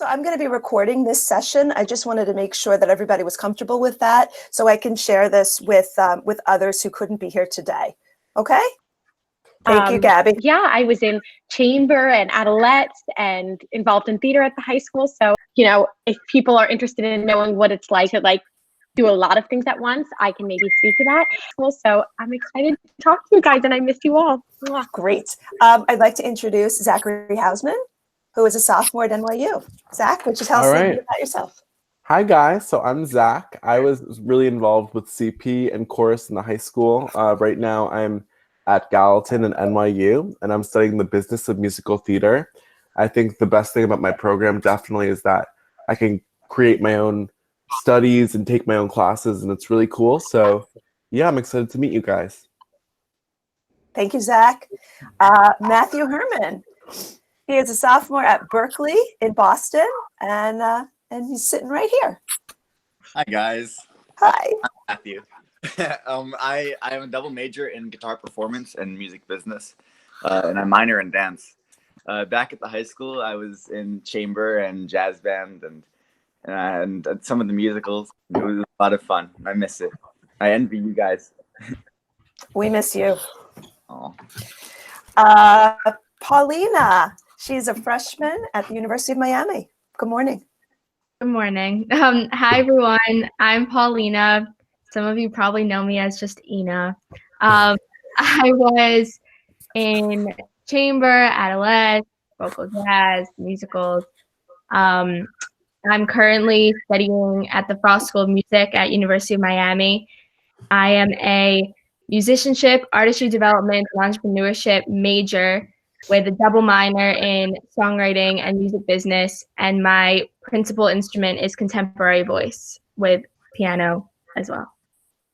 So I'm going to be recording this session. I just wanted to make sure that everybody was comfortable with that, so I can share this with others who couldn't be here today. Okay? Thank you, Gabby. Yeah, I was in chamber and Adelettes and involved in theater at the high school. So, you know, if people are interested in knowing what it's like to do a lot of things at once, I can maybe speak to that. So I'm excited to talk to you guys, and I miss you all. Great. I'd like to introduce Zachary Houseman, who is a sophomore at NYU. Zach, would you tell us a little bit about yourself? Hi, guys. So I'm Zach. I was really involved with CP and chorus in the high school. Right now, I'm at Gallatin and NYU, and I'm studying the business of musical theater. I think the best thing about my program definitely is that I can create my own studies and take my own classes, and it's really cool. So yeah, I'm excited to meet you guys. Thank you, Zach. Matthew Herman. He is a sophomore at Berkeley in Boston, and he's sitting right here. Hi, guys. Hi. I'm Matthew. I am a double major in guitar performance and music business, and I minor in dance. Back at the high school, I was in chamber and jazz band and some of the musicals. It was a lot of fun. I miss it. I envy you guys. We miss you. Oh. Paulina. She's a freshman at the University of Miami. Good morning. Good morning. Hi, everyone. I'm Paulina. Some of you probably know me as just Ina. I was in chamber, Adelettes, vocal jazz, musicals. I'm currently studying at the Frost School of Music at University of Miami. I am a musicianship, artistry development, and entrepreneurship major with a double minor in songwriting and music business, and my principal instrument is contemporary voice with piano as well.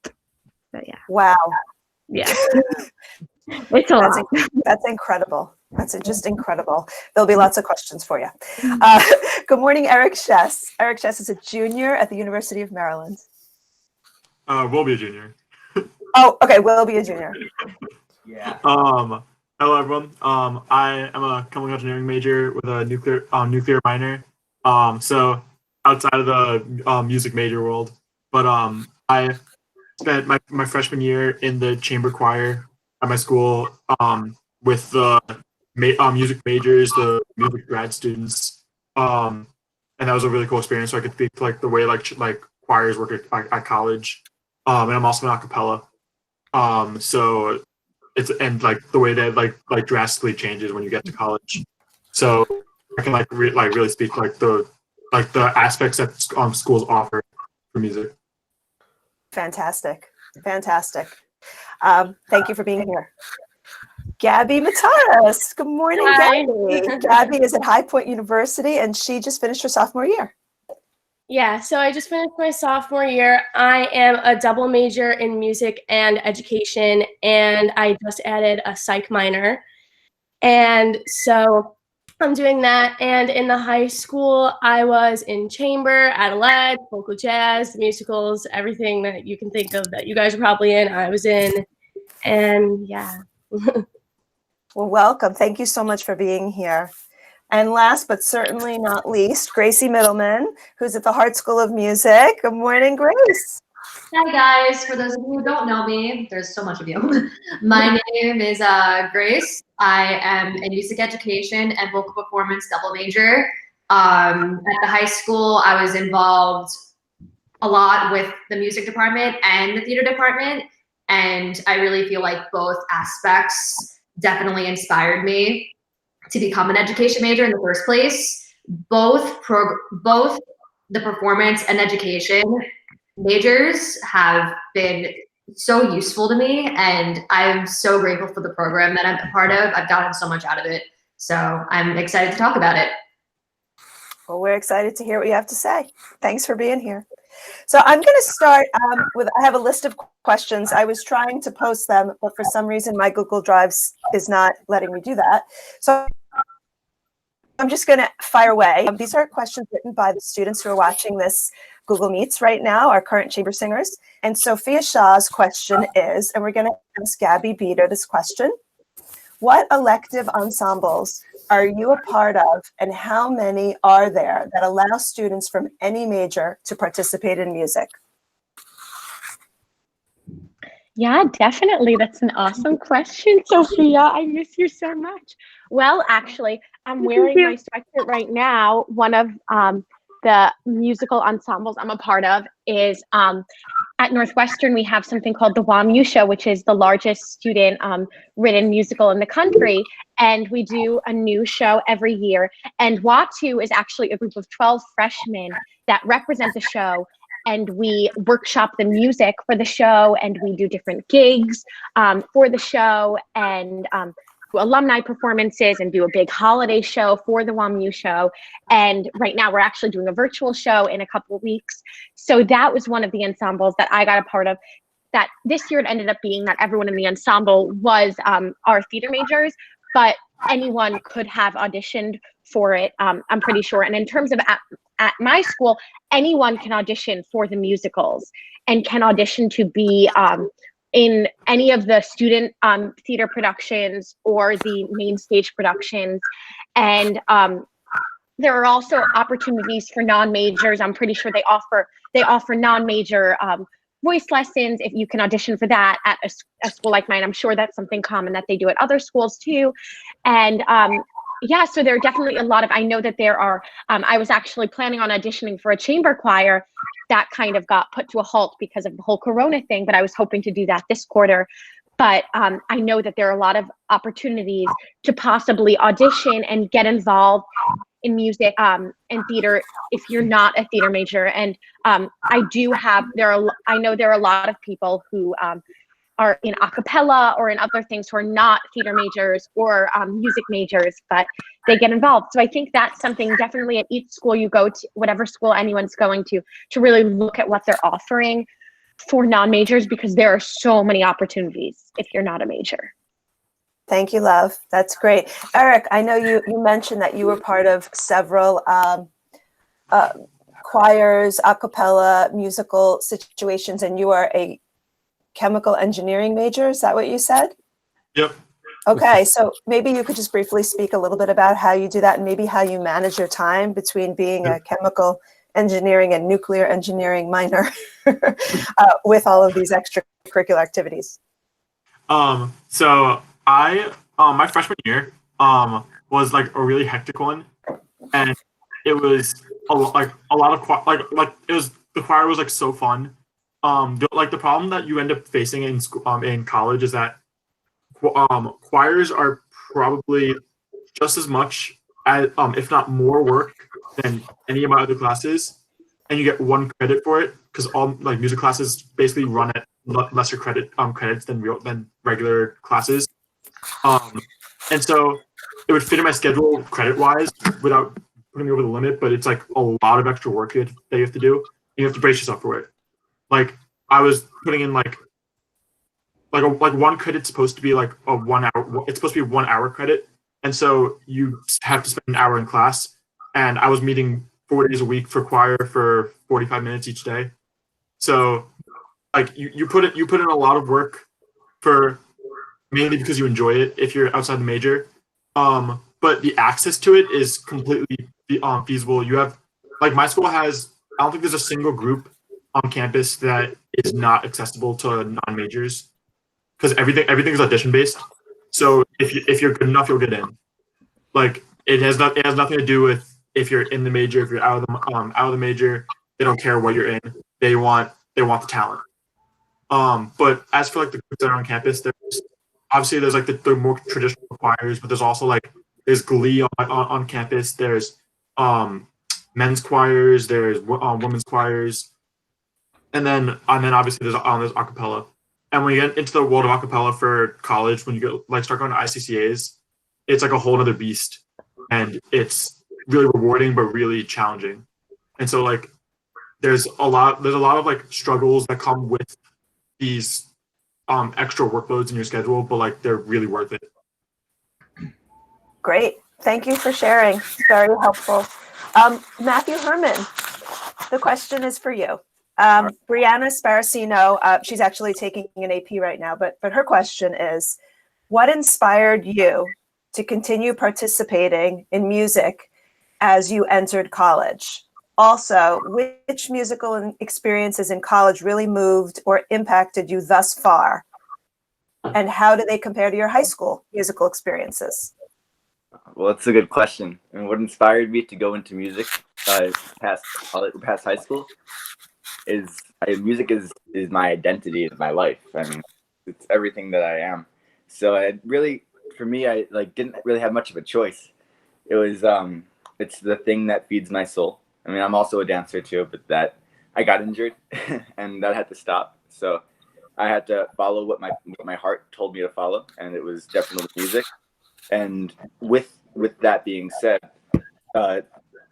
So yeah. Wow. Yeah. It's a lot. That's incredible. That's just incredible. There'll be lots of questions for you. Good morning, Eric Chess. Eric Chess is a junior at the University of Maryland. Will be a junior. Oh, okay. Will be a junior. Yeah. Hello, everyone. I am a chemical engineering major with a nuclear minor. So outside of the music major world, but I spent my freshman year in the chamber choir at my school with the music majors, the music grad students, and that was a really cool experience. So I could speak to the way like choirs work at college, and I'm also an a cappella. So it's the way that drastically changes when you get to college. So I can really speak the aspects that schools offer for music. Fantastic. Thank you for being here. Gabby Mataris. Good morning, Hi. Gabby. Gabby is at High Point University, and she just finished her sophomore year. Yeah, so I just finished my sophomore year. I am a double major in music and education, and I just added a psych minor. And so I'm doing that. And in the high school, I was in chamber, Adelaide, vocal jazz, musicals, everything that you can think of that you guys are probably in, I was in. And yeah. Well, welcome. Thank you so much for being here. And last but certainly not least, Gracie Middleman, who's at the Hart School of Music. Good morning, Grace. Hi, guys. For those of you who don't know me, there's so much of you. My name is Grace. I am in music education and vocal performance double major. At the high school, I was involved a lot with the music department and the theater department. And I really feel like both aspects definitely inspired me to become an education major in the first place. Both the performance and education majors have been so useful to me, and I'm so grateful for the program that I'm a part of. I've gotten so much out of it, so I'm excited to talk about it. Well, we're excited to hear what you have to say. Thanks for being here. So I'm going to start I have a list of questions. I was trying to post them, but for some reason my Google Drives is not letting me do that. So I'm just going to fire away. These are questions written by the students who are watching this Google Meets right now, our current chamber singers. And Sophia Shaw's question is, and we're going to ask Gabby Beater this question: What elective ensembles are you a part of, and how many are there that allow students from any major to participate in music? Yeah, definitely. That's an awesome question, Sophia. I miss you so much. Well, actually, I'm wearing my sweatshirt right now. One of the musical ensembles I'm a part of is at Northwestern, we have something called the WAMU Show, which is the largest student written musical in the country. And we do a new show every year. And WATU is actually a group of 12 freshmen that represent the show. And we workshop the music for the show, and we do different gigs for the show, and do alumni performances, and do a big holiday show for the WAMU show. And right now we're actually doing a virtual show in a couple of weeks. So that was one of the ensembles that I got a part of. That this year it ended up being that everyone in the ensemble was our theater majors, but anyone could have auditioned for it, I'm pretty sure. And in terms of at my school, anyone can audition for the musicals and can audition to be in any of the student theater productions or the main stage productions. And there are also opportunities for non-majors. I'm pretty sure they offer non-major voice lessons if you can audition for that at a school like mine. I'm sure that's something common that they do at other schools too. And yeah, so there are definitely a lot of, I know that there are, I was actually planning on auditioning for a chamber choir that kind of got put to a halt because of the whole Corona thing, but I was hoping to do that this quarter. But I know that there are a lot of opportunities to possibly audition and get involved in music and theater if you're not a theater major. And I know there are a lot of people who are in a cappella or in other things who are not theater majors or music majors, but they get involved. So I think that's something definitely at each school you go to, whatever school anyone's going to really look at what they're offering for non-majors, because there are so many opportunities if you're not a major. Thank you, love. That's great. Eric, I know you mentioned that you were part of several choirs, a cappella, musical situations, and you are a chemical engineering major. Is that what you said? Yep. Okay, so maybe you could just briefly speak a little bit about how you do that, and maybe how you manage your time between being a chemical engineering and nuclear engineering minor with all of these extracurricular activities. So my freshman year was like a really hectic one, and it was a lot of it was, the choir was like so fun. The problem that you end up facing in school, in college, is that choirs are probably just as much as, if not more work than any of my other classes, and you get 1 credit for it, because all like music classes basically run at lesser credits than regular classes. And so it would fit in my schedule credit wise without putting me over the limit, but it's like a lot of extra work that you have to do. You have to brace yourself for it. Like I was putting in like 1 credit's supposed to be like a 1 hour. It's supposed to be 1 hour credit, and so you have to spend an hour in class. And I was meeting 4 days a week for choir for 45 minutes each day. So like you put in a lot of work for mainly because you enjoy it if you're outside the major. But the access to it is completely feasible. You have, like, my school has, I don't think there's a single group on campus that is not accessible to non-majors, because everything is audition based. So if you're good enough, you'll get in. Like it has nothing to do with if you're in the major, if you're out of the major. They don't care what you're in. They want the talent. But as for like the groups that are on campus, there's like the more traditional choirs, but there's also like there's Glee on campus. There's men's choirs. There's women's choirs, and then obviously there's a cappella. And when you get into the world of a cappella for college, when you start going to ICCAs, it's like a whole other beast, and it's really rewarding but really challenging. And so like there's a lot of like struggles that come with these extra workloads in your schedule, but like they're really worth it. Great. Thank you for sharing. It's very helpful. Matthew Herman, the question is for you. Brianna Sparacino, she's actually taking an AP right now, but her question is, what inspired you to continue participating in music as you entered college? Also, which musical experiences in college really moved or impacted you thus far? And how do they compare to your high school musical experiences? Well, that's a good question. And what inspired me to go into music past high school is music is my identity, is my life. I mean, it's everything that I am. So for me, I didn't really have much of a choice. It was it's the thing that feeds my soul. I mean, I'm also a dancer too, but I got injured and that had to stop. So I had to follow what my heart told me to follow, and it was definitely music. And with that being said,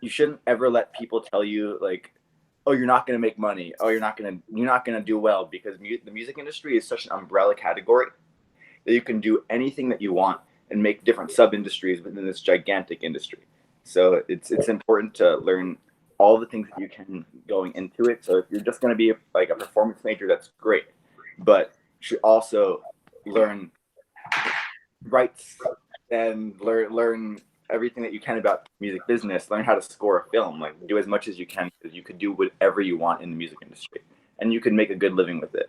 you shouldn't ever let people tell you like, oh, you're not going to make money. Oh, you're not going to do well, because the music industry is such an umbrella category that you can do anything that you want and make different sub industries within this gigantic industry. So it's important to learn all the things that you can going into it. So if you're just going to be a performance major, that's great, but you should also learn rights and learn everything that you can about music business. Learn how to score a film. Like, do as much as you can, because you could do whatever you want in the music industry, and you can make a good living with it.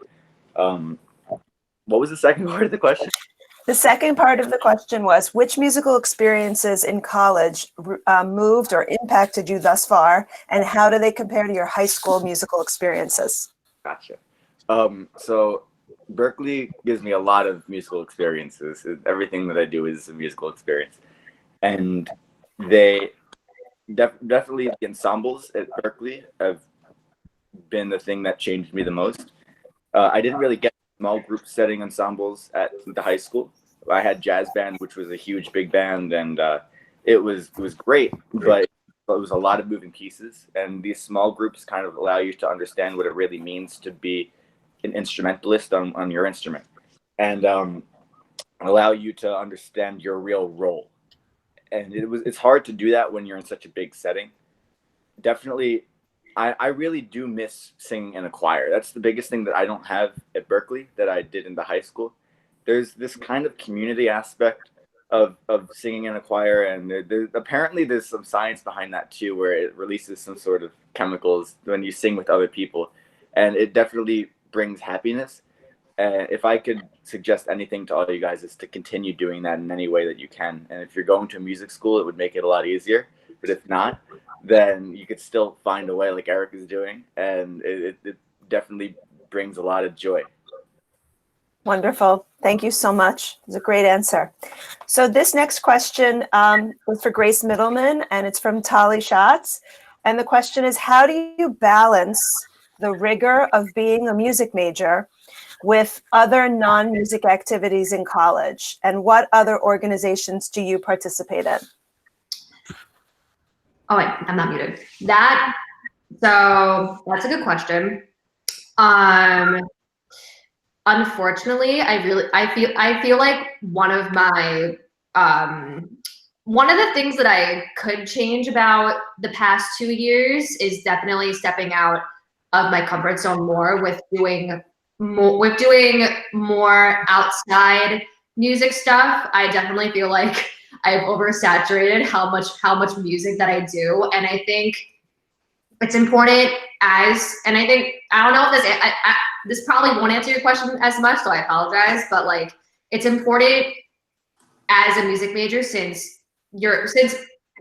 What was the second part of the question? The second part of the question was, which musical experiences in college moved or impacted you thus far, and how do they compare to your high school musical experiences? Gotcha. So Berkeley gives me a lot of musical experiences. Everything that I do is a musical experience. And they definitely, the ensembles at Berkeley have been the thing that changed me the most. I didn't really get small group setting ensembles at the high school. I had jazz band, which was a huge big band, and it was great, but it was a lot of moving pieces. And these small groups kind of allow you to understand what it really means to be an instrumentalist on your instrument, and allow you to understand your real role. And it's hard to do that when you're in such a big setting. Definitely, I really do miss singing in a choir. That's the biggest thing that I don't have at Berkeley that I did in the high school. There's this kind of community aspect of singing in a choir, and apparently there's some science behind that too, where it releases some sort of chemicals when you sing with other people, and it definitely brings happiness. If I could suggest anything to all you guys, is to continue doing that in any way that you can. And if you're going to a music school, it would make it a lot easier. But if not, then you could still find a way, like Eric is doing, and it definitely brings a lot of joy. Wonderful. Thank you so much. It's a great answer. So this next question was for Grace Middleman, and it's from Tali Schatz. And the question is, how do you balance the rigor of being a music major with other non-music activities in college? And what other organizations do you participate in? Oh wait, I'm not muted. So that's a good question. Unfortunately, I feel like one of the things that I could change about the past 2 years is definitely stepping out of my comfort zone more with doing more outside music stuff. I definitely feel like I've oversaturated how much music that I do, and I think it's important I don't know if this probably won't answer your question as much, so I apologize, but like, it's important as a music major, since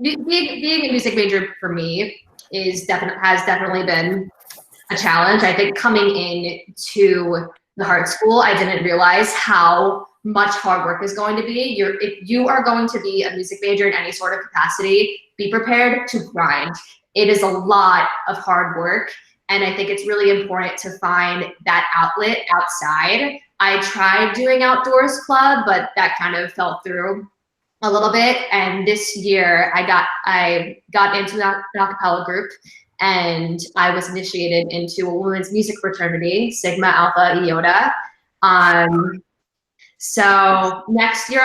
being a music major for me has definitely been a challenge. I think coming in to the Heart School, I didn't realize how much hard work is going to be. If you are going to be a music major in any sort of capacity, be prepared to grind. It is a lot of hard work, and I think it's really important to find that outlet outside. I tried doing outdoors club, but that kind of fell through a little bit. And this year I got into an acapella group, and I was initiated into a women's music fraternity, Sigma Alpha Iota. So next year,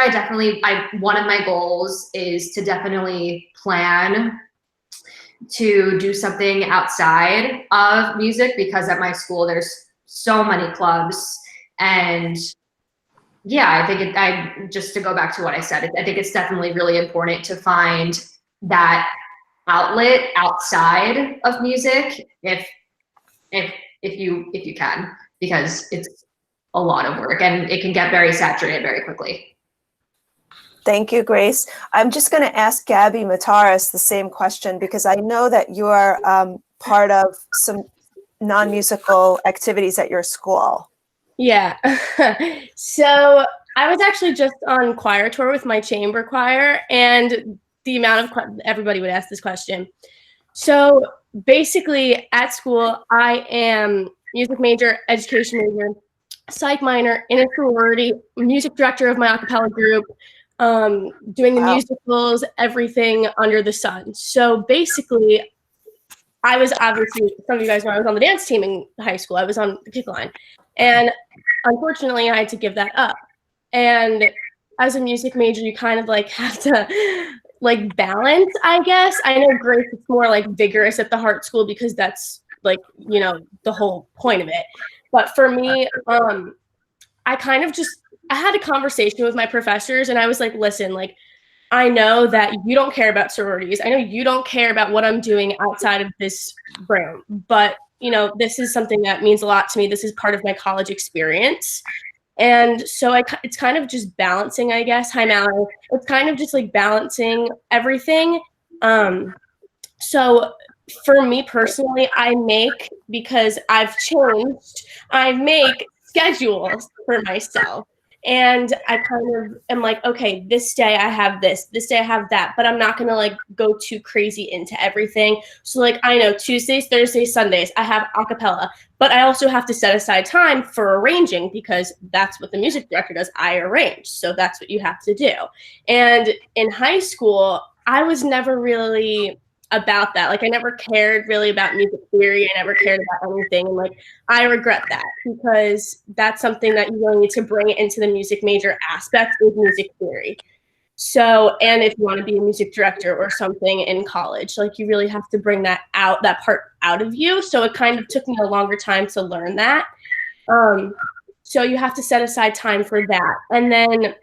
one of my goals is to definitely plan to do something outside of music, because at my school there's so many clubs, and yeah, I think just to go back to what I said, I think it's definitely really important to find that outlet outside of music if you can, because it's a lot of work and it can get very saturated very quickly. Thank you, Grace. I'm just going to ask Gabby Mataris the same question because I know that you're part of some non-musical activities at your school. Yeah. So I was actually just on choir tour with my chamber choir, and the amount of everybody would ask this question. So basically at school, I am music major, education major, psych minor, in a sorority, music director of my a cappella group, doing the musicals, everything under the sun. So basically, I was obviously, some of you guys know I was on the dance team in high school. I was on the kick line. And unfortunately, I had to give that up. And as a music major, you kind of like have to like balance, I guess. I know Grace is more like vigorous at the Hart School because that's like, you know, the whole point of it. But for me, I kind of just, I had a conversation with my professors and I was like, listen, like, I know that you don't care about sororities. I know you don't care about what I'm doing outside of this room, but you know, this is something that means a lot to me. This is part of my college experience. And so it's kind of just balancing, I guess. Hi, Mallory. It's kind of just like balancing everything. So for me personally, I make, because I've changed, I make schedules for myself. And I kind of am like, okay, this day I have this day I have that, but I'm not going to like go too crazy into everything. So like, I know Tuesdays, Thursdays, Sundays, I have a cappella, but I also have to set aside time for arranging because that's what the music director does. I arrange. So that's what you have to do. And in high school, I was never really about that. Like I never cared really about music theory. I never cared about anything. And like, I regret that because that's something that you really need to bring into the music major aspect with music theory. So, and if you want to be a music director or something in college, like you really have to bring that out, that part out of you. So it kind of took me a longer time to learn that. So you have to set aside time for that. And then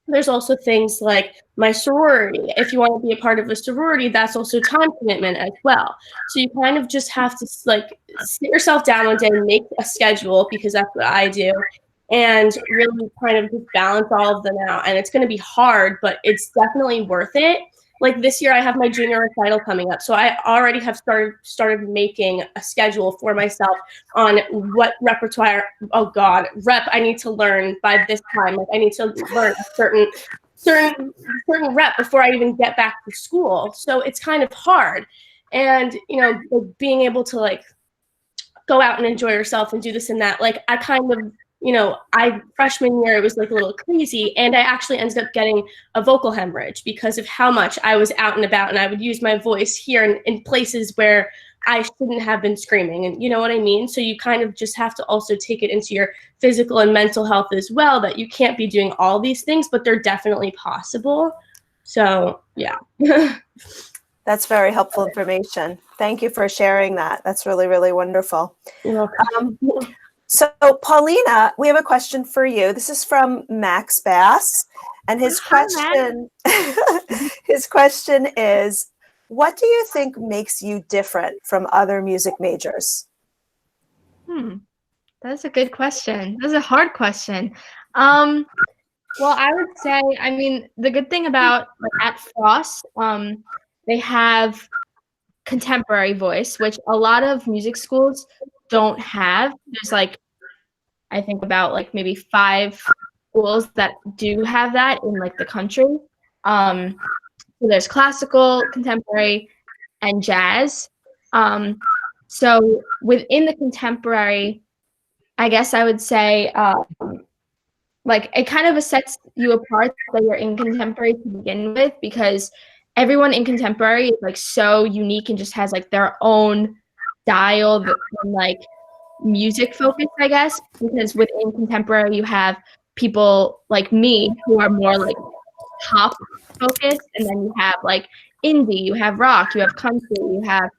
there's also things like my sorority. If you want to be a part of a sorority, that's also time commitment as well. So you kind of just have to like sit yourself down one day and make a schedule, because that's what I do, and really kind of just balance all of them out. And it's going to be hard, but it's definitely worth it. Like this year I have my junior recital coming up. So I already have started making a schedule for myself on what repertoire, rep I need to learn by this time. Like I need to learn a certain rep before I even get back to school. So it's kind of hard. And, you know, like being able to like go out and enjoy yourself and do this and that, like I kind of, you know, freshman year, it was like a little crazy. And I actually ended up getting a vocal hemorrhage because of how much I was out and about, and I would use my voice here in places where I shouldn't have been screaming. And you know what I mean? So you kind of just have to also take it into your physical and mental health as well, that you can't be doing all these things, but they're definitely possible. So yeah. That's very helpful information. Thank you for sharing that. That's really, really wonderful. You're welcome. So Paulina, we have a question for you. This is from Max Bass, and his question is, what do you think makes you different from other music majors? That's a good question. That's a hard question. Well, I would say, I mean, the good thing about at Frost, they have contemporary voice, which a lot of music schools don't have. There's like, I think about like maybe 5 schools that do have that in like the country. So there's classical, contemporary, and jazz. So within the contemporary, I guess I would say like it kind of sets you apart that you're in contemporary to begin with, because everyone in contemporary is like so unique and just has like their own style and like music focus, I guess, because within contemporary you have people like me who are more like pop focused, and then you have like indie, you have rock, you have country, you have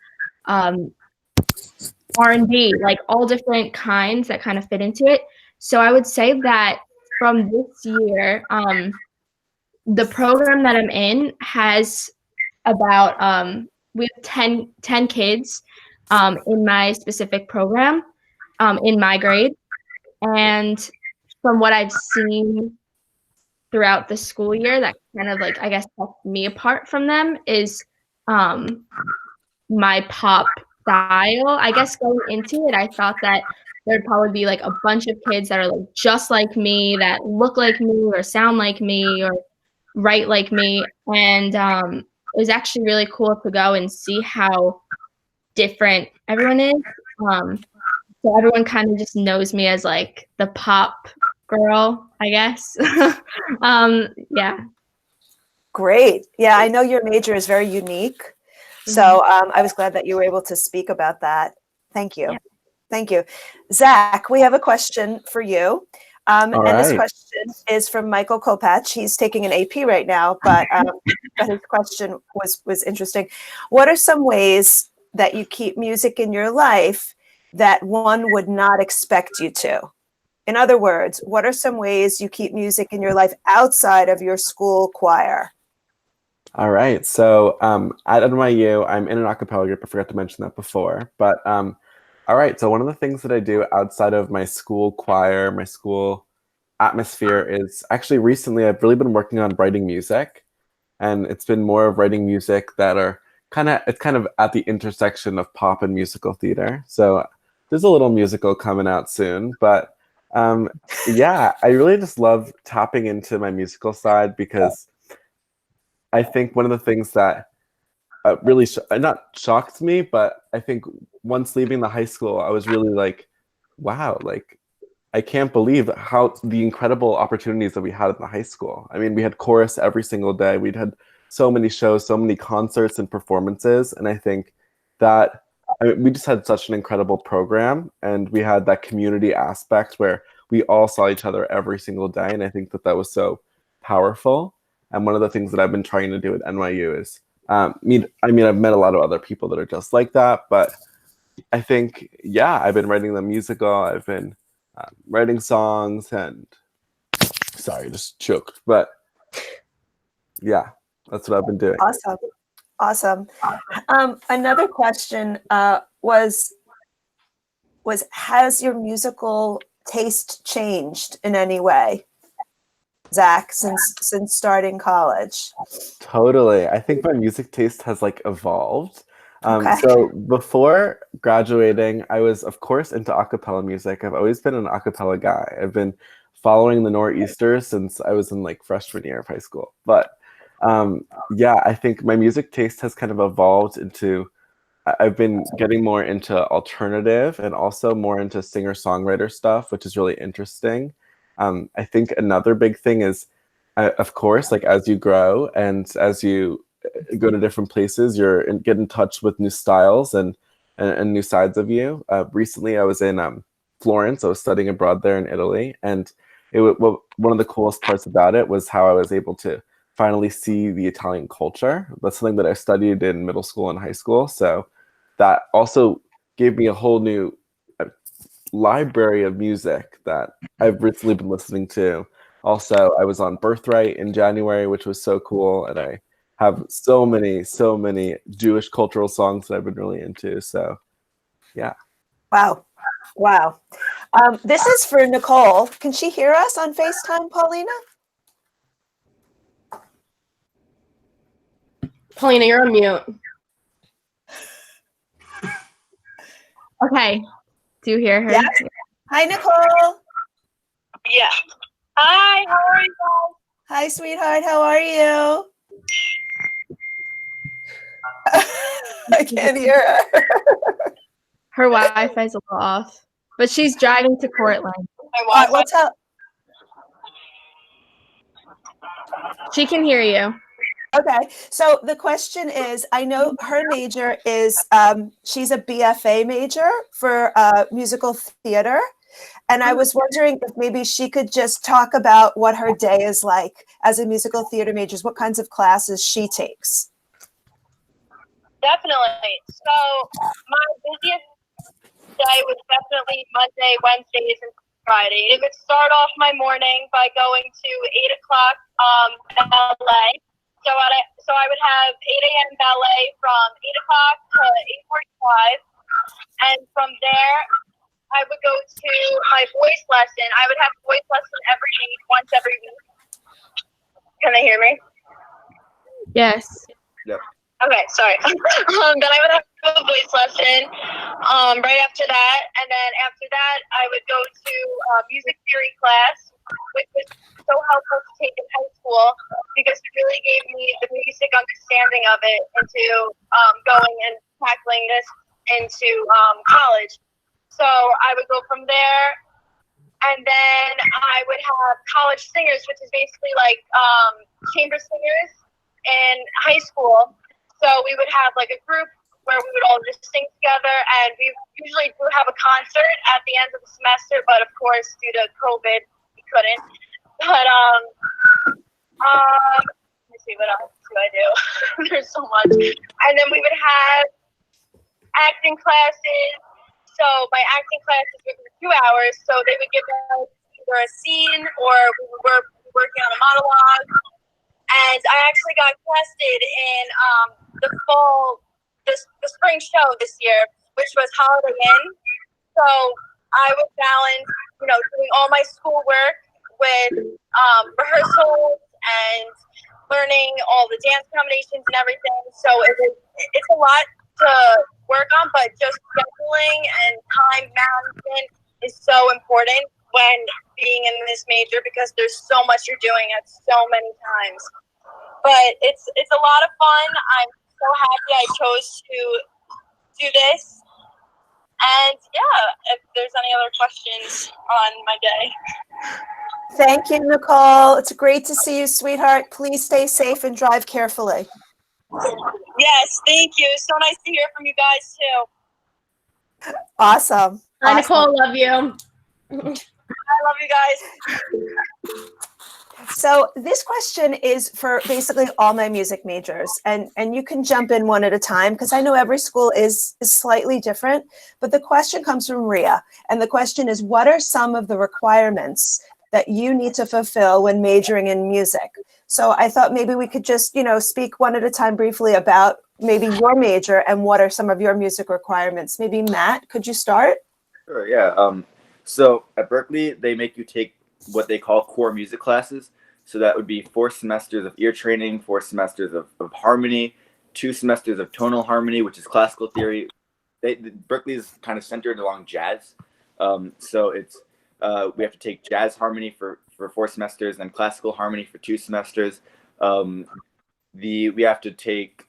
R&B, like all different kinds that kind of fit into it. So I would say that from this year, the program that I'm in has about we have 10 kids in my specific program in my grade. And from what I've seen throughout the school year, that kind of like, I guess, sets me apart from them is my pop style. I guess going into it, I thought that there'd probably be like a bunch of kids that are like just like me, that look like me or sound like me or write like me. And it was actually really cool to go and see how different everyone is. So everyone kind of just knows me as like the pop girl, I guess. Yeah. Great. Yeah, I know your major is very unique. So I was glad that you were able to speak about that. Thank you. Yeah. Thank you. Zach, we have a question for you. And this right. question is from Michael Kopach. He's taking an AP right now, but his question was interesting. What are some ways that you keep music in your life that one would not expect you to? In other words, what are some ways you keep music in your life outside of your school choir? All right. So at NYU, I'm in an a cappella group. I forgot to mention that before. But all right. So one of the things that I do outside of my school choir, my school atmosphere is actually recently I've really been working on writing music. And it's been more of writing music that are kind of at the intersection of pop and musical theater. So there's a little musical coming out soon. But yeah, I really just love tapping into my musical side because I think one of the things that really not shocked me, but I think once leaving the high school, I was really like, wow, like I can't believe how the incredible opportunities that we had in the high school. I mean, we had chorus every single day. We'd had so many shows, so many concerts and performances, and I think that we just had such an incredible program, and we had that community aspect where we all saw each other every single day, and I think that was so powerful. And one of the things that I've been trying to do at NYU is, I mean, I've met a lot of other people that are just like that, but I think, yeah, I've been writing the musical, I've been writing songs, and sorry, just choked, but yeah, that's what I've been doing. Awesome. Another question was has your musical taste changed in any way, Zach, since starting college? Totally. I think my music taste has like evolved. Okay. So before graduating, I was, of course, into a cappella music. I've always been an a cappella guy. I've been following the Nor'easters since I was in like freshman year of high school. But yeah, I think my music taste has kind of evolved into, I've been getting more into alternative and also more into singer-songwriter stuff, which is really interesting. I think another big thing is, of course, like as you grow and as you go to different places, get in touch with new styles and new sides of you. Recently, I was in Florence. I was studying abroad there in Italy, and one of the coolest parts about it was how I was able to finally see the Italian culture. That's something that I studied in middle school and high school. So that also gave me a whole new library of music that I've recently been listening to. Also, I was on Birthright in January, which was so cool, and I have so many Jewish cultural songs that I've been really into. So, yeah. Wow. This is for Nicole. Can she hear us on FaceTime, Paulina? Paulina, you're on mute. Okay. Do you hear her? Yeah. Hi, Nicole. Yeah. Hi, how are you guys? Hi, sweetheart. How are you? I can't hear her. Her Wi-Fi's a little off, but she's driving to Cortland. My Wi-Fi. What's up? She can hear you. Okay, so the question is, I know her major is, she's a BFA major for musical theater. And I was wondering if maybe she could just talk about what her day is like as a musical theater major, what kinds of classes she takes. Definitely. So my busiest day was definitely Monday, Wednesdays, and Friday. It would start off my morning by going to 8 o'clock ballet. So I would have 8 a.m. ballet from 8 o'clock to 8:45, and from there I would go to my voice lesson. I would have voice lesson once every week. Can they hear me? Yes. Yep. Okay, sorry. Then I would have a voice lesson right after that, and then after that, I would go to music theory class, which was so helpful to take in high school because it really gave me the basic understanding of it into going and tackling this into college. So I would go from there, and then I would have college singers, which is basically like chamber singers in high school. So we would have like a group where we would all just sing together, and we usually do have a concert at the end of the semester, but of course due to COVID we couldn't. But let me see, what else do I do? There's so much. And then we would have acting classes. So my acting classes would be 2 hours, so they would give us either a scene or we were working on a monologue. And I actually got casted in the spring show this year, which was Holiday Inn. So I would balance, doing all my schoolwork with rehearsals and learning all the dance combinations and everything. So it's a lot to work on, but just scheduling and time management is so important when being in this major because there's so much you're doing at so many times. But it's a lot of fun. I'm so happy I chose to do this. And yeah, if there's any other questions on my day. Thank you, Nicole. It's great to see you, sweetheart. Please stay safe and drive carefully. Yes, thank you. So nice to hear from you guys too. Awesome. Hi, Nicole, love you. I love you guys. So this question is for basically all my music majors, and you can jump in one at a time because I know every school is slightly different, but the question comes from Rhea, and the question is, what are some of the requirements that you need to fulfill when majoring in music? So I thought maybe we could just, speak one at a time briefly about maybe your major and what are some of your music requirements. Maybe Matt, could you start? Sure, yeah. So at Berkeley, they make you take what they call core music classes. So that would be 4 semesters of ear training, 4 semesters of harmony, 2 semesters of tonal harmony, which is classical theory. Berkeley is kind of centered along jazz. So it's we have to take jazz harmony for 4 semesters and classical harmony for 2 semesters. We have to take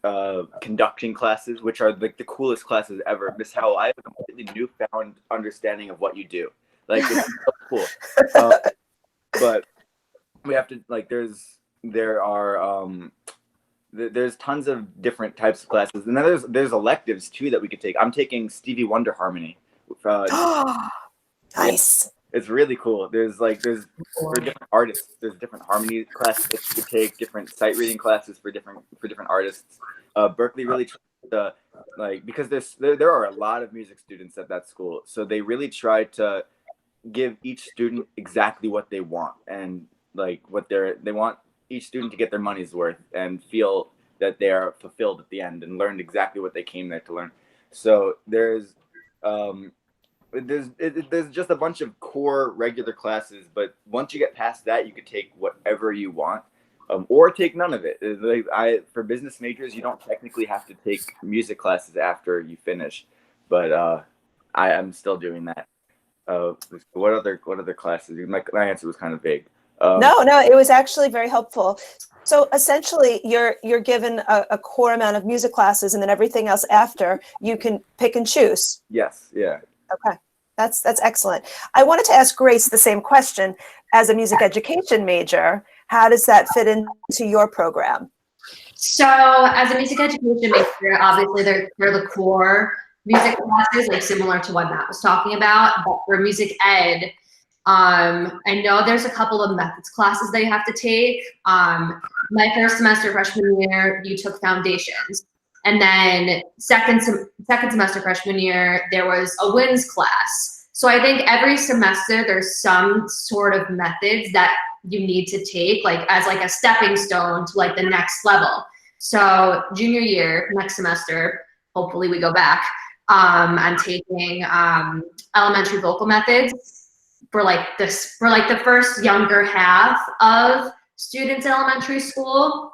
conducting classes, which are like the coolest classes ever. Miss Howell, I have a completely newfound understanding of what you do. Like, it's so cool. But we have to, like, there's tons of different types of classes, and then there's electives too that we could take. I'm taking Stevie Wonder harmony. Nice. It's really cool. There's for different artists. There's different harmony classes that you could take, different sight reading classes for different artists. Berkeley really tried to, because there are a lot of music students at that school, so they really try to give each student exactly what they want, and like they want each student to get their money's worth and feel that they are fulfilled at the end and learned exactly what they came there to learn. So there's just a bunch of core regular classes, but once you get past that, you could take whatever you want, or take none of it. For business majors, you don't technically have to take music classes after you finish, but I am still doing that. What other classes? My answer was kind of vague. No, it was actually very helpful. So essentially, you're given a core amount of music classes, and then everything else after you can pick and choose. Yes. Yeah. Okay, that's excellent. I wanted to ask Grace the same question. As a music education major, how does that fit into your program? So as a music education major, obviously they're the core music classes, like similar to what Matt was talking about. But for music ed, I know there's a couple of methods classes that you have to take. My first semester freshman year, you took foundations. And then second semester freshman year, there was a WINS class. So I think every semester there's some sort of methods that you need to take like as like a stepping stone to like the next level. So junior year, next semester, hopefully we go back. I'm taking elementary vocal methods for like the first younger half of students in elementary school,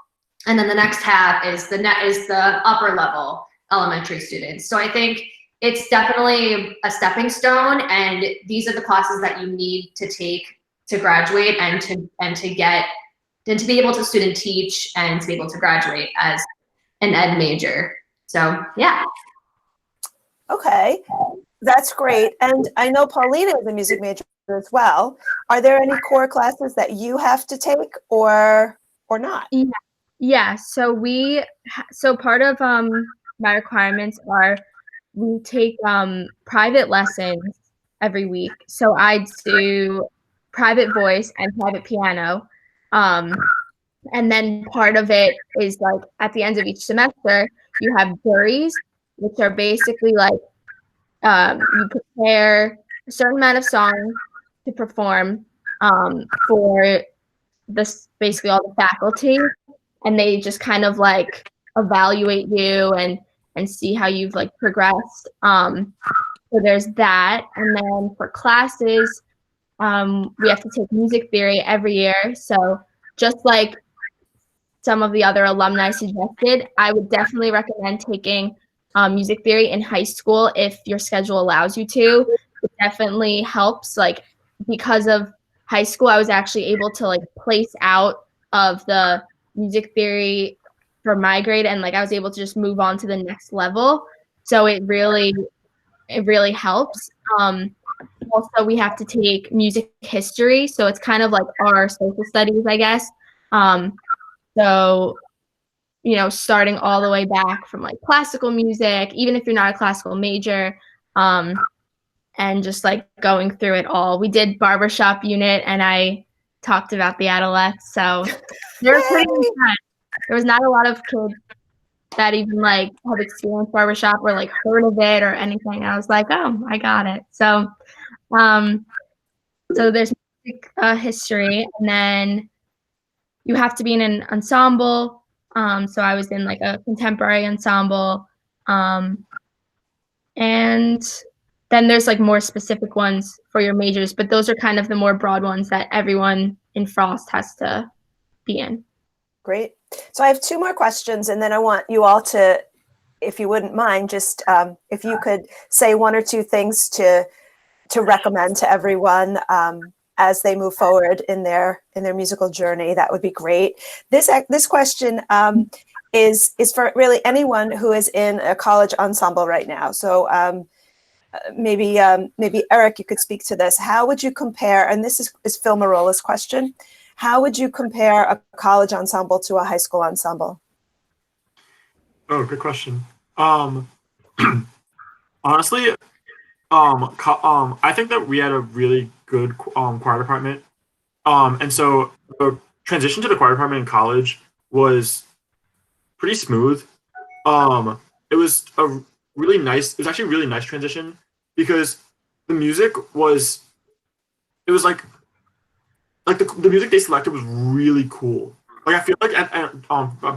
and then the next half is the upper level elementary students. So I think it's definitely a stepping stone, and these are the classes that you need to take to graduate and to be able to student teach and to be able to graduate as an ed major. So yeah. Okay, that's great. And I know Paulina is a music major as well. Are there any core classes that you have to take or not? Yeah. So part of my requirements are we take private lessons every week. So I do private voice and private piano. And then part of it is like at the end of each semester, you have juries, which are basically like you prepare a certain amount of songs to perform for this basically all the faculty, and they just kind of like evaluate you and see how you've like progressed. So there's that, and then for classes, we have to take music theory every year. So just like some of the other alumni suggested, I would definitely recommend taking music theory in high school if your schedule allows you to. It definitely helps. Like because of high school, I was actually able to like place out of the music theory for my grade, and like I was able to just move on to the next level. So it really helps. Also, we have to take music history, so it's kind of like our social studies, I guess. So, starting all the way back from like classical music, even if you're not a classical major, and just like going through it all. We did barbershop unit, and I talked about the Adelettes, so they were pretty intense. There was not a lot of kids that even like have experienced barbershop or like heard of it or anything. I was like, oh, I got it. So, so there's music history, and then you have to be in an ensemble. So I was in like a contemporary ensemble, and then there's like more specific ones for your majors, but those are kind of the more broad ones that everyone in Frost has to be in. Great. So I have two more questions, and then I want you all to, if you wouldn't mind, just if you could say one or two things to recommend to everyone as they move forward in their musical journey, that would be great. This question is for really anyone who is in a college ensemble right now. So maybe Eric, you could speak to this. How would you compare? And this is Phil Marola's question. How would you compare a college ensemble to a high school ensemble? Oh, good question. Honestly, I think that we had a really good choir department, and so the transition to the choir department in college was pretty smooth. It was a really nice. It was actually a really nice transition because the music was. It was like the music they selected was really cool. Like I feel like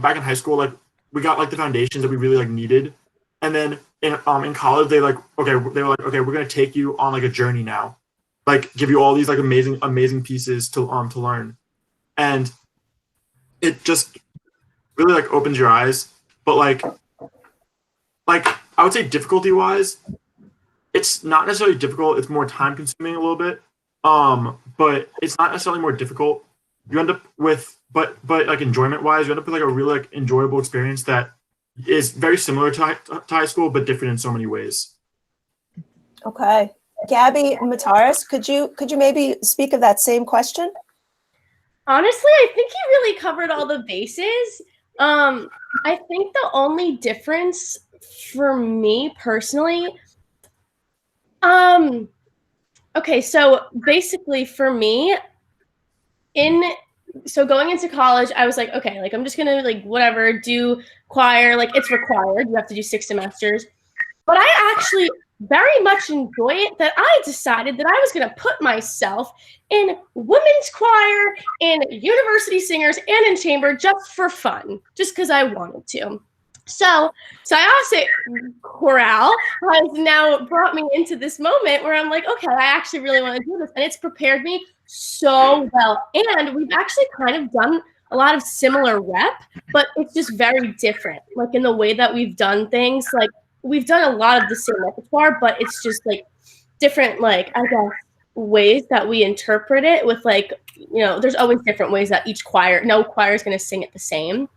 back in high school, like we got like the foundations that we really like needed, and then in college they were like, okay, we're gonna take you on like a journey now, like give you all these like amazing pieces to learn, and it just really like opens your eyes. But like I would say difficulty wise, it's not necessarily difficult. It's more time consuming a little bit. But it's not necessarily more difficult. You end up with, but like enjoyment wise, you end up with like a really like enjoyable experience that is very similar to high school, but different in so many ways. Okay, Gabby Mataris, could you maybe speak of that same question? Honestly, I think you really covered all the bases. I think the only difference for me personally, okay, so basically for me, going into college, I was like, okay, like I'm just gonna like whatever, do choir, like it's required. You have to do 6 semesters. But I actually very much enjoy it that I decided that I was going to put myself in women's choir, in university singers, and in chamber just for fun, just because I wanted to. So I Chorale has now brought me into this moment where I'm like, okay, I actually really want to do this. And it's prepared me so well. And we've actually kind of done a lot of similar rep, but it's just very different. Like in the way that we've done things, like we've done a lot of the same repertoire, but it's just like different, like, I guess, ways that we interpret it with like, you know, there's always different ways that no choir is going to sing it the same.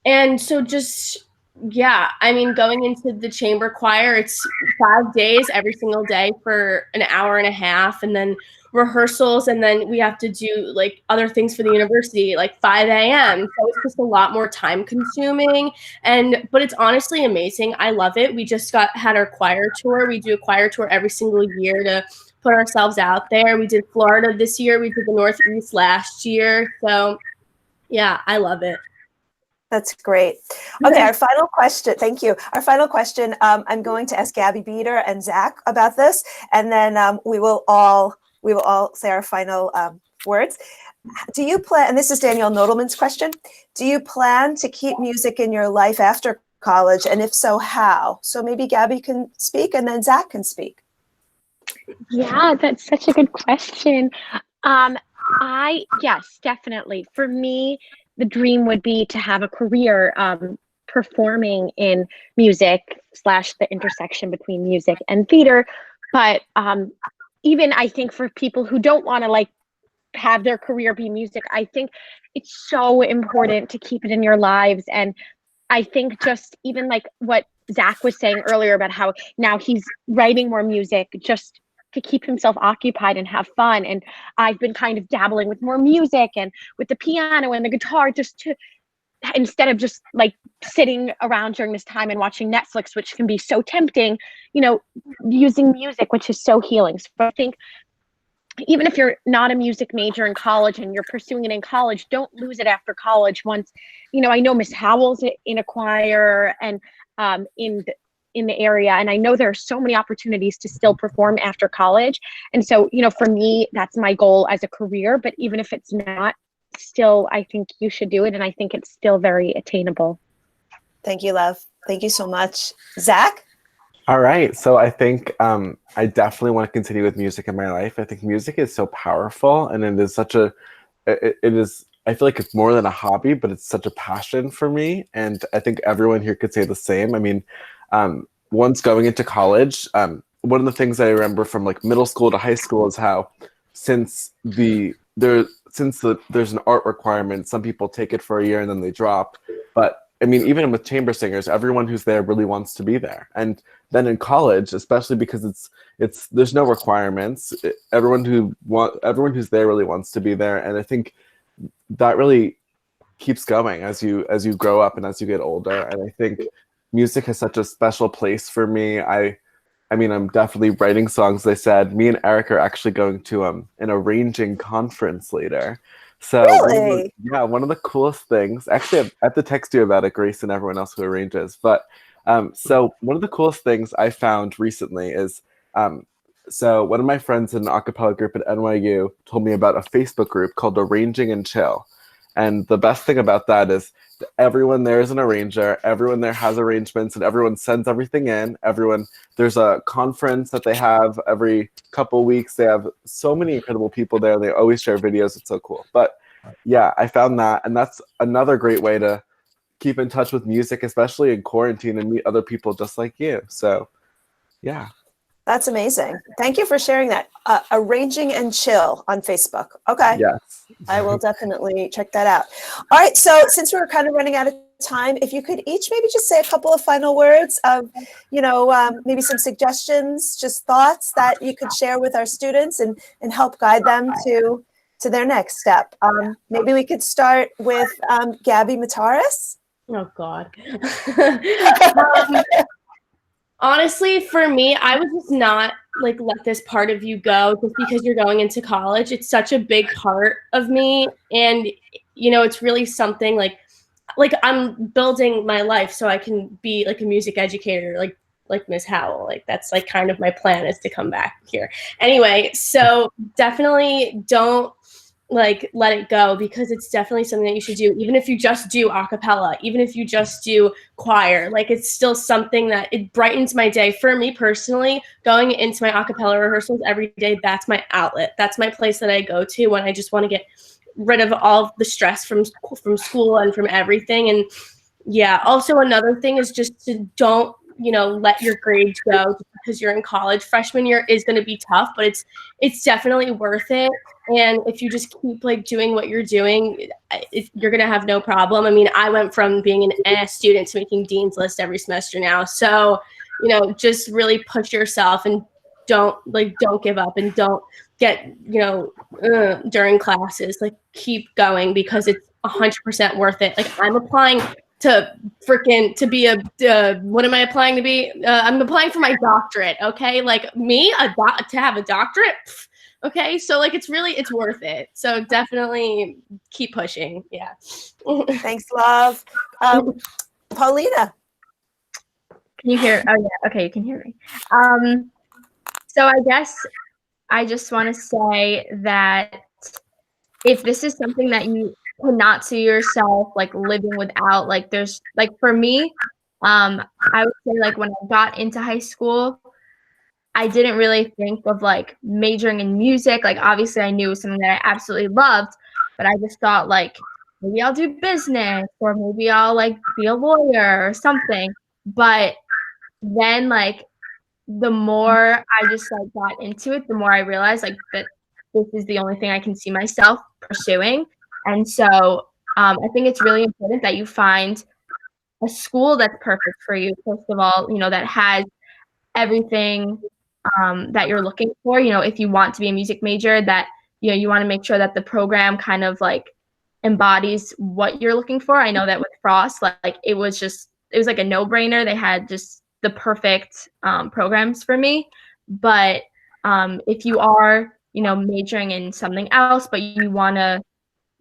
And so just, yeah, I mean, going into the chamber choir, it's 5 days every single day for an hour and a half, and then rehearsals, and then we have to do like other things for the university, like 5 a.m. So it's just a lot more time consuming, but it's honestly amazing. I love it. We just had our choir tour. We do a choir tour every single year to put ourselves out there. We did Florida this year. We did the Northeast last year. So yeah, I love it. That's great. Okay, our final question. Thank you. Our final question. I'm going to ask Gabby Beater and Zach about this, and then we will all say our final words. Do you plan? And this is Danielle Nodelman's question. Do you plan to keep music in your life after college, and if so, how? So maybe Gabby can speak, and then Zach can speak. Yeah, that's such a good question. Yes, definitely. For me, the dream would be to have a career performing in music / the intersection between music and theater. But even I think for people who don't want to like have their career be music, I think it's so important to keep it in your lives. And I think just even like what Zach was saying earlier about how now he's writing more music just to keep himself occupied and have fun. And I've been kind of dabbling with more music and with the piano and the guitar, just to, instead of just like sitting around during this time and watching Netflix, which can be so tempting, you know, using music, which is so healing. So I think even if you're not a music major in college and you're pursuing it in college, don't lose it after college. Once, you know, I know Miss Howell's in a choir and in the area, and I know there are so many opportunities to still perform after college. And so, you know, for me, that's my goal as a career. But even if it's not, still, I think you should do it, and I think it's still very attainable. Thank you, love. Thank you so much. Zach? All right. So I think I definitely want to continue with music in my life. I think music is so powerful, and it is such a, it is, I feel like it's more than a hobby, but it's such a passion for me. And I think everyone here could say the same. I mean, once going into college, one of the things I remember from like middle school to high school is how since there's an art requirement, some people take it for a year and then they drop. But I mean, even with chamber singers, everyone who's there really wants to be there. And then in college, especially because it's there's no requirements, everyone who's there really wants to be there. And I think that really keeps going as you grow up and as you get older. And I think music has such a special place for me. I mean, I'm definitely writing songs. As I said, me and Eric are actually going to an arranging conference later. So really? One of the coolest things, actually I have to text you about it, Grace, and everyone else who arranges. But so one of the coolest things I found recently is, so one of my friends in an a cappella group at NYU told me about a Facebook group called Arranging and Chill. And the best thing about that is that everyone there is an arranger, everyone there has arrangements, and everyone sends everything in. There's a conference that they have every couple weeks. They have so many incredible people there. They always share videos. It's so cool. But yeah, I found that, and that's another great way to keep in touch with music, especially in quarantine, and meet other people just like you. So yeah. That's amazing. Thank you for sharing that. Arranging and Chill on Facebook. Okay. Yes. I will definitely check that out. All right. So since we're kind of running out of time, if you could each maybe just say a couple of final words of, maybe some suggestions, just thoughts that you could share with our students and help guide them to their next step. Maybe we could start with Gabby Mataris. Oh, God. Honestly, for me, I would just not let this part of you go just because you're going into college. It's such a big part of me. And, it's really something like I'm building my life so I can be like a music educator, like like Miss Howell. Like that's like kind of my plan is to come back here. Anyway, so definitely don't like let it go, because it's definitely something that you should do, even if you just do a cappella, even if you just do choir. Like it's still something that it brightens my day. For me personally, going into my a cappella rehearsals every day, that's my outlet. That's my place that I go to when I just want to get rid of all the stress from school and from everything. And yeah, also another thing is just to don't, you know, let your grades go just because you're in college. Freshman year is going to be tough, but it's definitely worth it. And if you just keep like doing what you're doing, you're going to have no problem. I mean, I went from being an A student to making Dean's List every semester now. So, you know, just really push yourself and don't give up, and don't get, you know, during classes, like keep going, because it's 100% worth it. Like I'm applying to be a what am I applying to be? I'm applying for my doctorate. Okay, like me, to have a doctorate. Okay, so like it's worth it. So definitely keep pushing. Yeah. Thanks, love. Paulina. Can you hear? Oh yeah, okay, you can hear me. So I guess I just want to say that if this is something that you cannot see yourself like living without, like there's like for me, I would say like when I got into high school, I didn't really think of like majoring in music. Like obviously I knew it was something that I absolutely loved, but I just thought like maybe I'll do business, or maybe I'll like be a lawyer or something. But then like the more I just like got into it, the more I realized like that this is the only thing I can see myself pursuing. And so I think it's really important that you find a school that's perfect for you. First of all, you know, that has everything that you're looking for. You know, if you want to be a music major, that, you know, you want to make sure that the program kind of like embodies what you're looking for. I know that with Frost, like it was like a no-brainer. They had just the perfect programs for me. But if you are, you know, majoring in something else, but you want to,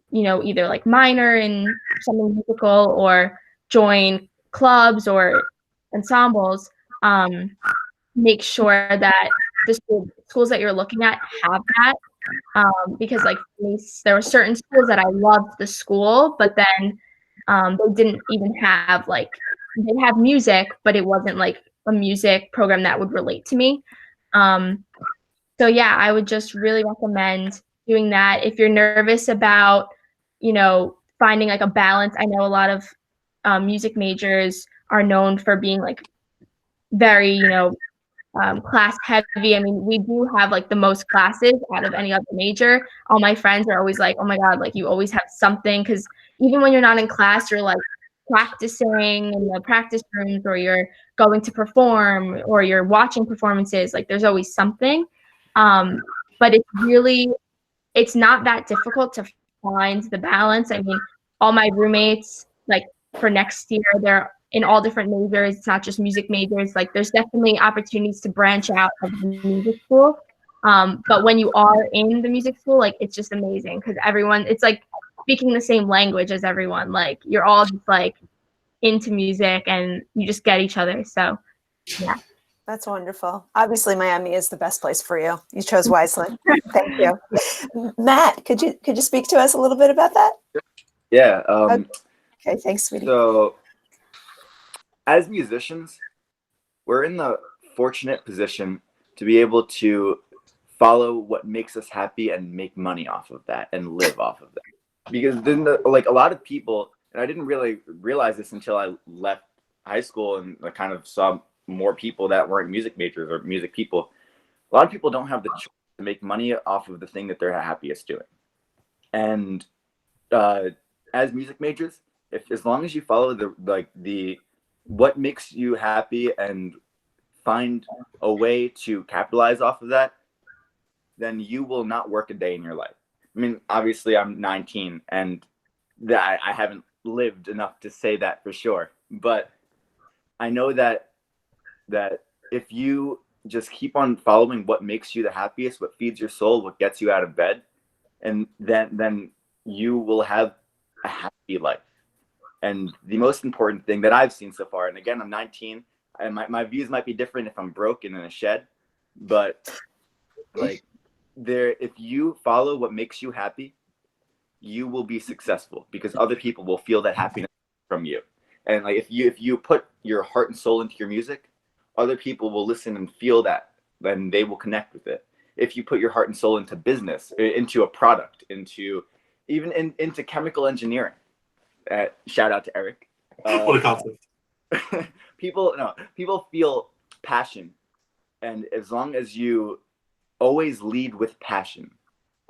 you know, either like minor in something musical or join clubs or ensembles, make sure that the schools that you're looking at have that. Because like there were certain schools that I loved the school, but then they didn't even have like, they have music, but it wasn't like a music program that would relate to me. So yeah, I would just really recommend doing that. If you're nervous about, you know, finding like a balance, I know a lot of music majors are known for being like very, you know, class heavy. I mean, we do have like the most classes out of any other major. All my friends are always like, oh my God, like you always have something. Because even when you're not in class, you're like practicing in the practice rooms, or you're going to perform, or you're watching performances. Like there's always something. But it's not that difficult to find the balance. I mean, all my roommates, like for next year, they're in all different majors. It's not just music majors. Like there's definitely opportunities to branch out of the music school. But when you are in the music school, like it's just amazing, because it's like speaking the same language as everyone. Like you're all just like into music and you just get each other. So yeah. That's wonderful. Obviously, Miami is the best place for you. You chose wisely. Thank you. Matt, could you speak to us a little bit about that? Yeah. Okay, thanks, sweetie. So, as musicians, we're in the fortunate position to be able to follow what makes us happy and make money off of that and live off of that. Because then, like a lot of people, and I didn't really realize this until I left high school and I kind of saw more people that weren't music majors or music people. A lot of people don't have the choice to make money off of the thing that they're happiest doing. And as music majors, as long as you follow the what makes you happy and find a way to capitalize off of that, then you will not work a day in your life. I mean, obviously I'm 19 and that I haven't lived enough to say that for sure, but I know that if you just keep on following what makes you the happiest, what feeds your soul, what gets you out of bed, and then you will have a happy life. And the most important thing that I've seen so far, and again, I'm 19, and my views might be different if I'm broke and in a shed, but like if you follow what makes you happy, you will be successful because other people will feel that happiness from you. And like if you put your heart and soul into your music, other people will listen and feel that, then they will connect with it. If you put your heart and soul into business, into a product, into into chemical engineering, shout out to Eric. What a concept. People feel passion, and as long as you always lead with passion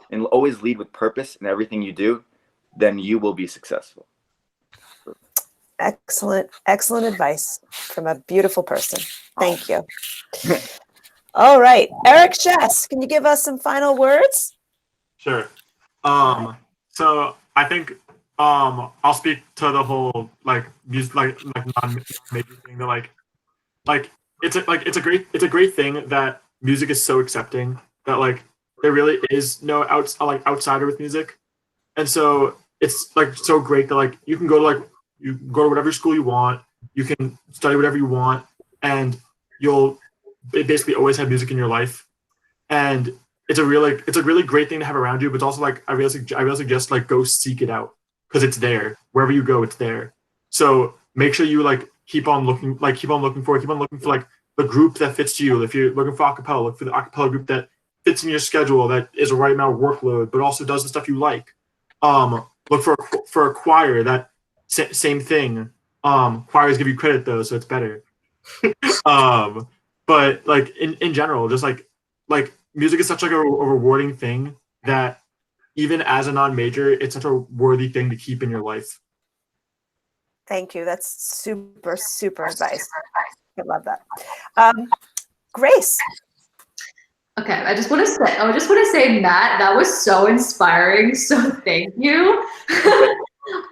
and always lead with purpose in everything you do, then you will be successful. Excellent advice from a beautiful person. Thank you. All right, Eric Shess, can you give us some final words? Sure. So I think I'll speak to the whole like music like non-major thing that like it's a great thing that music is so accepting that like there really is no outsider with music, and so it's like so great that like you go to whatever school you want, you can study whatever you want, and you'll basically always have music in your life, and it's a really great thing to have around you. But it's also like I really suggest like go seek it out because it's there wherever you go. It's there. So make sure you like keep on looking for like the group that fits you. If you're looking for acapella, look for the acapella group that fits in your schedule, that is a right amount of workload, but also does the stuff you like. Look for a choir that same thing. Choirs give you credit though, so it's better. But like in general, just like music is such like a rewarding thing that even as a non-major, it's such a worthy thing to keep in your life. Thank you. That's super advice. I love that. Grace. Okay, I just want to say, Matt, that was so inspiring. So thank you.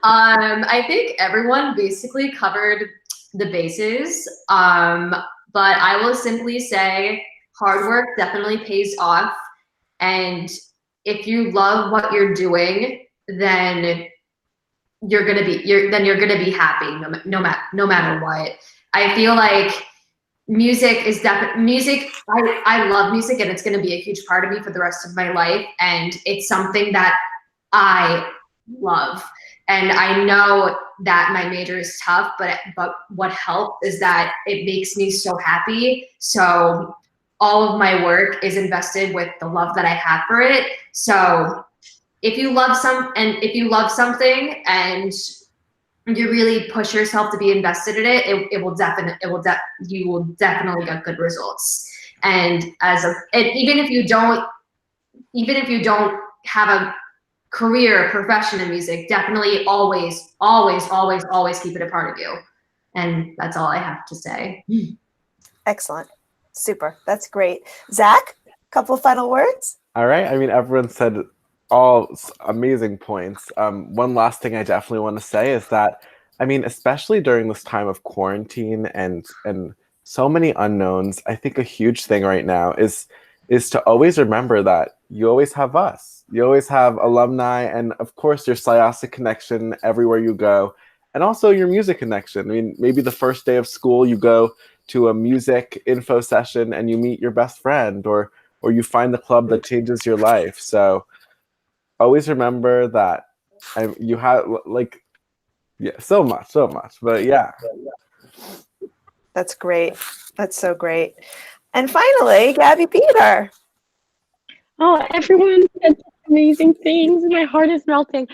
I think everyone basically covered the bases. But I will simply say hard work definitely pays off. And if you love what you're doing, then you're gonna be happy no matter what. I feel like music is music. I love music, and it's gonna be a huge part of me for the rest of my life. And it's something that I love. And I know that my major is tough, but what helps is that it makes me so happy. So all of my work is invested with the love that I have for it. So if you love something and you really push yourself to be invested in it, you will definitely get good results. And even if you don't have a career or profession in music, definitely always keep it a part of you. And that's all I have to say. Excellent. Super. That's great. Zach, a couple of final words? All right. I mean, everyone said all amazing points. One last thing I definitely want to say is that, I mean, especially during this time of quarantine and so many unknowns, I think a huge thing right now is to always remember that you always have us. You always have alumni, and of course your Syosset connection everywhere you go, and also your music connection. I mean, maybe the first day of school you go to a music info session and you meet your best friend, or you find the club that changes your life. So always remember that you have so much, but yeah. That's great. That's so great. And finally, Gabby Peter. Oh, everyone said amazing things. My heart is melting.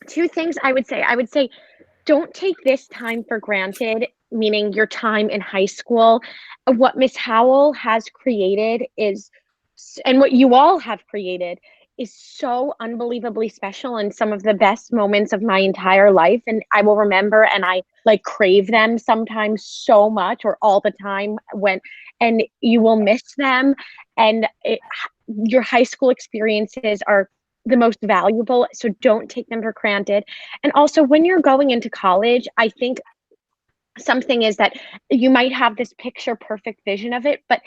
Two things I would say. I would say, don't take this time for granted, meaning your time in high school. What Miss Howell has created and what you all have created is so unbelievably special and some of the best moments of my entire life. And I will remember, and I crave them sometimes so much, or all the time, and you will miss them. And your high school experiences are the most valuable, so don't take them for granted. And also, when you're going into college, I think something is that you might have this picture perfect vision of it, but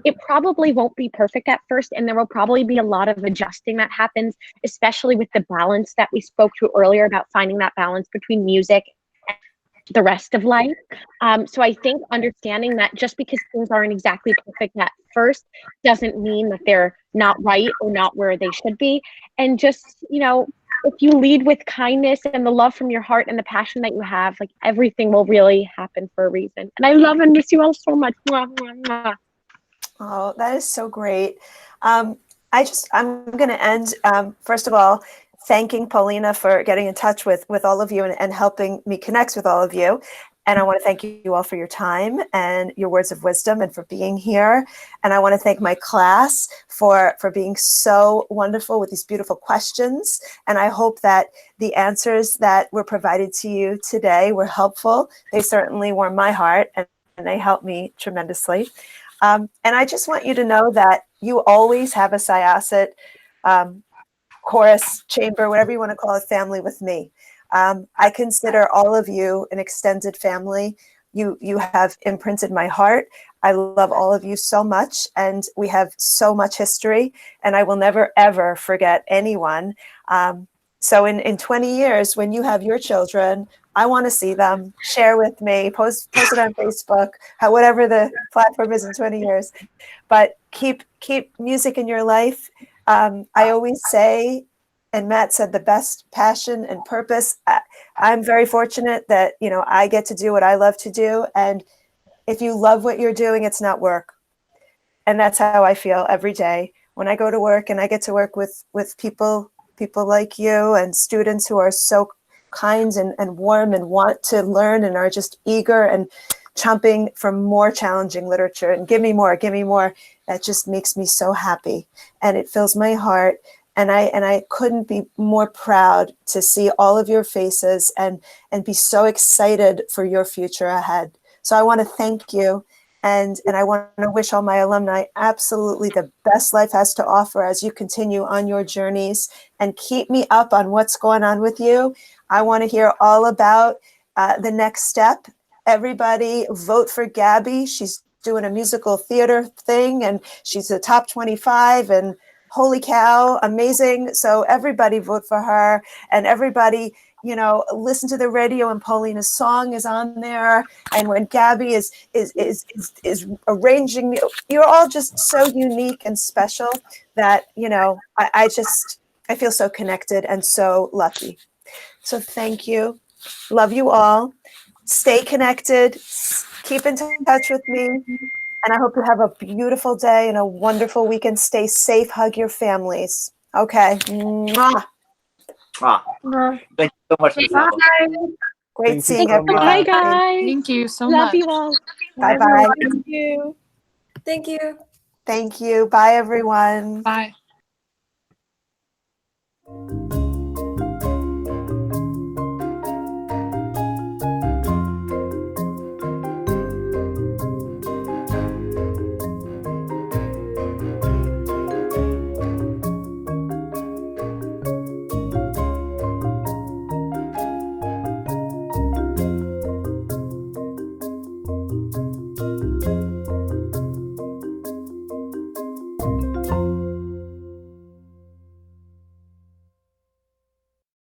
it probably won't be perfect at first, and there will probably be a lot of adjusting that happens, especially with the balance that we spoke to earlier about finding that balance between music the rest of life. So I think understanding that just because things aren't exactly perfect at first doesn't mean that they're not right or not where they should be. And just, if you lead with kindness and the love from your heart and the passion that you have, like everything will really happen for a reason. And I love and miss you all so much. Mwah, mwah, mwah. Oh, that is so great. I'm going to end, first of all, thanking Paulina for getting in touch with all of you and helping me connect with all of you. And I want to thank you all for your time and your words of wisdom and for being here. And I want to thank my class for being so wonderful with these beautiful questions. And I hope that the answers that were provided to you today were helpful. They certainly warmed my heart and they helped me tremendously. And I just want you to know that you always have a Syosset chorus, chamber, whatever you want to call it, family with me. I consider all of you an extended family. You have imprinted my heart. I love all of you so much, and we have so much history, and I will never, ever forget anyone. So in 20 years, when you have your children, I want to see them, share with me, post it on Facebook, whatever the platform is in 20 years. But keep music in your life. I always say, and Matt said, the best passion and purpose. I'm very fortunate that, I get to do what I love to do. And if you love what you're doing, it's not work. And that's how I feel every day when I go to work and I get to work with people like you and students who are so kind and warm and want to learn and are just eager and chomping for more challenging literature and give me more. That just makes me so happy and it fills my heart. And I couldn't be more proud to see all of your faces and be so excited for your future ahead. So I want to thank you. And I want to wish all my alumni absolutely the best life has to offer as you continue on your journeys, and keep me up on what's going on with you. I want to hear all about the next step. Everybody vote for Gabby. She's doing a musical theater thing and she's a top 25 and holy cow, amazing. So everybody vote for her, and everybody, listen to the radio and Paulina's song is on there. And when Gabby is arranging, you're all just so unique and special that, I feel so connected and so lucky. So thank you. Love you all. Stay connected. Keep in touch with me. And I hope you have a beautiful day and a wonderful weekend. Stay safe. Hug your families. Okay. Mwah. Thank you so much, Ms. Howell. Great Thank you seeing so everybody. Bye, guys. Thank you so Love much. you all. Bye-bye. Thank you. Thank you. Thank you. Bye, everyone. Bye.